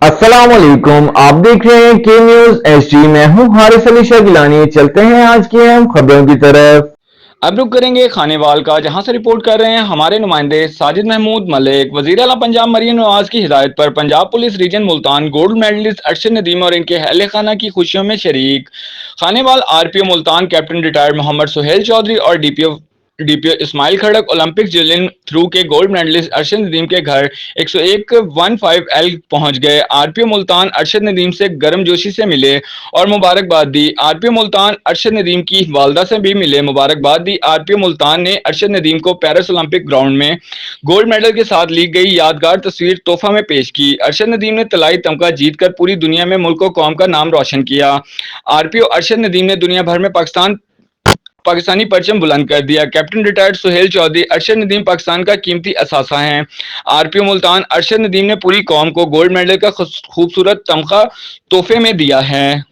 अस्सलाम वालेकुम। आप देख रहे हैं के न्यूज एचडी। मैं हूं हारिस अली शाह गिलानी। चलते हैं आज की अहम खबरों की तरफ। अब रुक करेंगे खानेवाल का, जहां से रिपोर्ट कर रहे हैं हमारे नुमाइंदे साजिद महमूद मलिक। वजीर आला पंजाब मरीम नवाज की हिदायत पर Punjab police region Multan gold medalist Arshad Nadeem और इनके अहले खाना की खुशियों में शरीक। Khanewal RPO Multan captain retired Mohammad Suhail Chaudhry और DPO Ismail Kharak Olympic javelin throw के गोल्ड मेडलिस्ट अरशद नदीम के घर 101-15L पहुंच गए। आरपीओ मुल्तान अरशद नदीम से गर्मजोशी से मिले और मुबारकबाद दी। आरपीओ मुल्तान अरशद नदीम की वालदा से भी मिले, मुबारकबाद दी। आरपीओ मुल्तान ने अरशद नदीम को पेरिस ओलंपिक ग्राउंड में गोल्ड मेडल के साथ ली गई यादगार तस्वीर तोहफा में पेश की। अरशद नदीम ने तलाई तमगा जीतकर पूरी दुनिया में मुल्क और कौम का नाम रोशन किया। आरपीओ अरशद नदीम ने दुनिया भर में पाकिस्तानी परचम बुलंद कर दिया। कैप्टन रिटायर्ड सुहेल चौधरी अरशद नदीम पाकिस्तान का कीमती असासा हैं। आरपीओ मुल्तान अरशद नदीम ने पूरी कौम को गोल्ड मेडल का खूबसूरत तमगा तोहफे में दिया है।